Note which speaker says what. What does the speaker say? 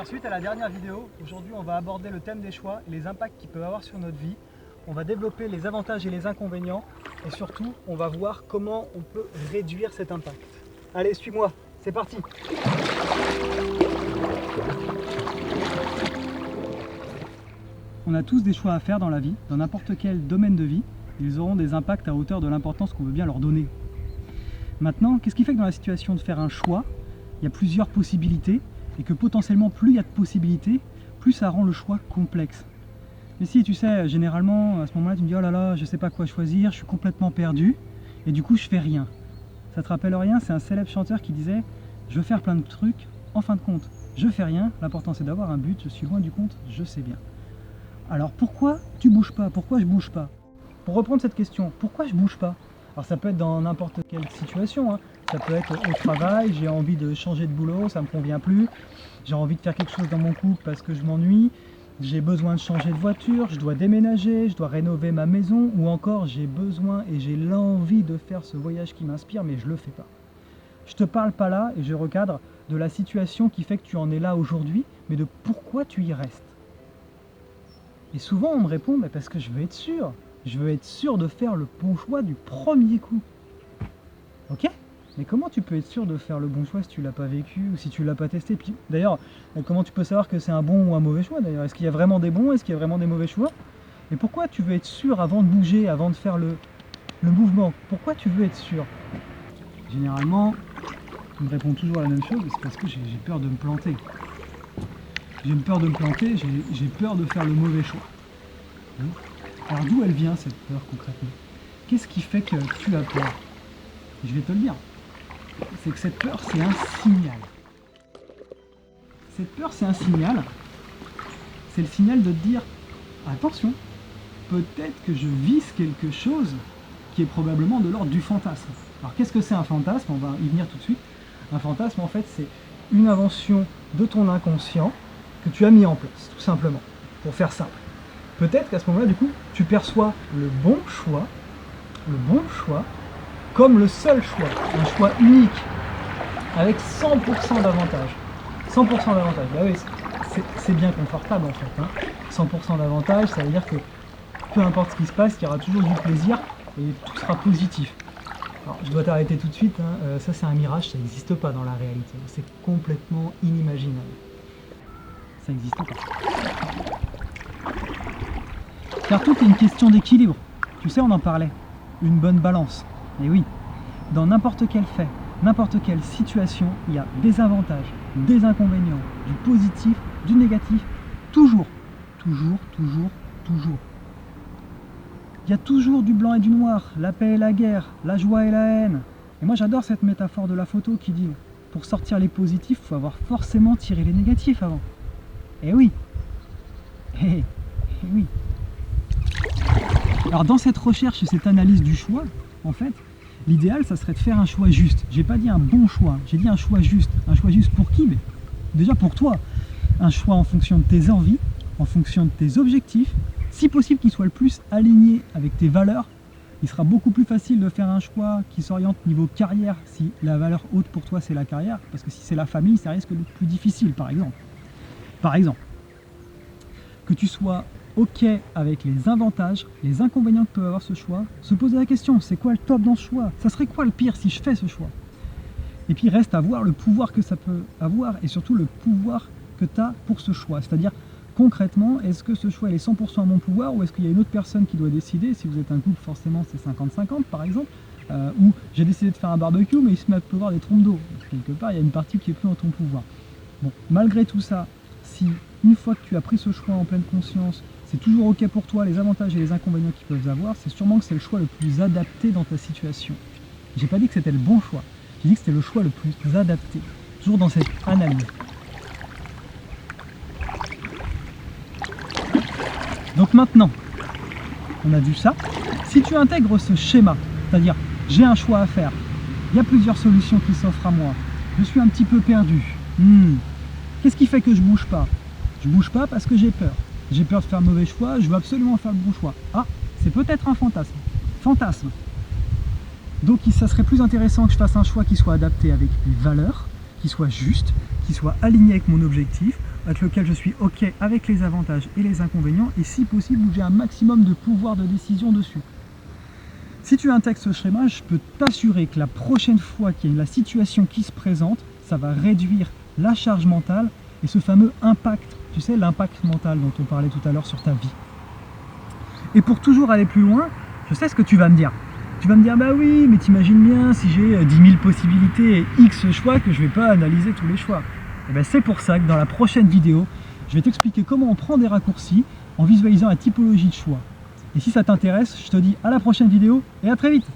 Speaker 1: faire suite à la dernière vidéo. Aujourd'hui, on va aborder le thème des choix et les impacts qu'ils peuvent avoir sur notre vie. On va développer les avantages et les inconvénients et surtout, on va voir comment on peut réduire cet impact. Allez, suis-moi, c'est parti! On a tous des choix à faire dans la vie, dans n'importe quel domaine de vie. Ils auront des impacts à hauteur de l'importance qu'on veut bien leur donner. Maintenant, qu'est-ce qui fait que dans la situation de faire un choix, il y a plusieurs possibilités et que potentiellement plus il y a de possibilités, plus ça rend le choix complexe. Mais si tu sais, généralement à ce moment-là tu me dis oh là là, je sais pas quoi choisir, je suis complètement perdu et du coup je fais rien. Ça te rappelle rien? C'est un célèbre chanteur qui disait je veux faire plein de trucs, en fin de compte je fais rien, l'important c'est d'avoir un but, je suis loin du compte, je sais bien. Alors pourquoi tu bouges pas? Pourquoi je bouge pas? Pour reprendre cette question, pourquoi je bouge pas? Alors ça peut être dans n'importe quelle situation, hein. Ça peut être au travail, j'ai envie de changer de boulot, ça me convient plus, j'ai envie de faire quelque chose dans mon couple parce que je m'ennuie, j'ai besoin de changer de voiture, je dois déménager, je dois rénover ma maison, ou encore j'ai besoin et j'ai l'envie de faire ce voyage qui m'inspire mais je le fais pas. Je te parle pas là et je recadre de la situation qui fait que tu en es là aujourd'hui, mais de pourquoi tu y restes. Et souvent on me répond mais parce que je veux être sûr. Je veux être sûr de faire le bon choix du premier coup. Ok? Mais comment tu peux être sûr de faire le bon choix si tu l'as pas vécu ou si tu l'as pas testé? Puis d'ailleurs, comment tu peux savoir que c'est un bon ou un mauvais choix d'ailleurs? Est-ce qu'il y a vraiment des bons? Est-ce qu'il y a vraiment des mauvais choix? Et pourquoi tu veux être sûr avant de bouger, avant de faire le mouvement? Pourquoi tu veux être sûr? Généralement, on me répond toujours la même chose, c'est parce que j'ai peur de me planter. J'ai peur de me planter, j'ai peur de faire le mauvais choix. Alors d'où elle vient cette peur concrètement? Qu'est-ce qui fait que tu as peur? Je vais te le dire. C'est que cette peur, c'est un signal. Cette peur, c'est un signal. C'est le signal de te dire attention, peut-être que je vise quelque chose qui est probablement de l'ordre du fantasme. Alors qu'est-ce que c'est un fantasme? On va y venir tout de suite. Un fantasme, en fait, c'est une invention de ton inconscient que tu as mis en place, tout simplement, pour faire simple. Peut-être qu'à ce moment-là, du coup, tu perçois le bon choix comme le seul choix, un choix unique, avec 100% d'avantages. 100% d'avantages, bah oui, c'est bien confortable en fait. Hein. 100% d'avantages, ça veut dire que peu importe ce qui se passe, il y aura toujours du plaisir et tout sera positif. Alors, je dois t'arrêter tout de suite, hein. Ça c'est un mirage, ça n'existe pas dans la réalité. C'est complètement inimaginable. Ça n'existe pas. Car tout est une question d'équilibre. Tu sais, on en parlait. Une bonne balance. Et oui, dans n'importe quel fait, n'importe quelle situation, il y a des avantages, des inconvénients, du positif, du négatif. Toujours, toujours, toujours, toujours. Il y a toujours du blanc et du noir, la paix et la guerre, la joie et la haine. Et moi j'adore cette métaphore de la photo qui dit pour sortir les positifs, il faut avoir forcément tiré les négatifs avant. Et oui. Et oui. Alors dans cette recherche et cette analyse du choix, en fait, l'idéal ça serait de faire un choix juste. J'ai pas dit un bon choix, j'ai dit un choix juste. Un choix juste pour qui? Mais déjà pour toi. Un choix en fonction de tes envies, en fonction de tes objectifs, si possible qu'il soit le plus aligné avec tes valeurs. Il sera beaucoup plus facile de faire un choix qui s'oriente niveau carrière si la valeur haute pour toi c'est la carrière, parce que si c'est la famille, ça risque d'être plus difficile par exemple. Par exemple, que tu sois ok avec les avantages, les inconvénients que peut avoir ce choix, se poser la question, c'est quoi le top dans ce choix? Ça serait quoi le pire si je fais ce choix? Et puis reste à voir le pouvoir que ça peut avoir et surtout le pouvoir que tu as pour ce choix. C'est-à-dire concrètement, est-ce que ce choix est 100% à mon pouvoir ou est-ce qu'il y a une autre personne qui doit décider? Si vous êtes un couple, forcément c'est 50-50 par exemple, ou j'ai décidé de faire un barbecue mais il se met à pleuvoir des trompes d'eau. Quelque part, il y a une partie qui est plus en ton pouvoir. Bon, malgré tout ça, si une fois que tu as pris ce choix en pleine conscience, c'est toujours ok pour toi, les avantages et les inconvénients qu'ils peuvent avoir, c'est sûrement que c'est le choix le plus adapté dans ta situation. J'ai pas dit que c'était le bon choix, j'ai dit que c'était le choix le plus adapté, toujours dans cette analyse. Donc maintenant, on a vu ça, si tu intègres ce schéma, c'est-à-dire j'ai un choix à faire, il y a plusieurs solutions qui s'offrent à moi, je suis un petit peu perdu, qu'est-ce qui fait que je bouge pas? Je bouge pas parce que j'ai peur. J'ai peur de faire le mauvais choix, je veux absolument faire le bon choix. Ah, c'est peut-être un fantasme. Fantasme. Donc ça serait plus intéressant que je fasse un choix qui soit adapté avec mes valeurs, qui soit juste, qui soit aligné avec mon objectif, avec lequel je suis OK avec les avantages et les inconvénients, et si possible où j'ai un maximum de pouvoir de décision dessus. Si tu intègres ce schéma, je peux t'assurer que la prochaine fois qu'il y a la situation qui se présente, ça va réduire la charge mentale et ce fameux impact, tu sais, l'impact mental dont on parlait tout à l'heure sur ta vie. Et pour toujours aller plus loin, je sais ce que tu vas me dire. Tu vas me dire, bah oui, mais t'imagines bien si j'ai 10 000 possibilités et X choix que je ne vais pas analyser tous les choix. Et bien c'est pour ça que dans la prochaine vidéo, je vais t'expliquer comment on prend des raccourcis en visualisant la typologie de choix. Et si ça t'intéresse, je te dis à la prochaine vidéo et à très vite.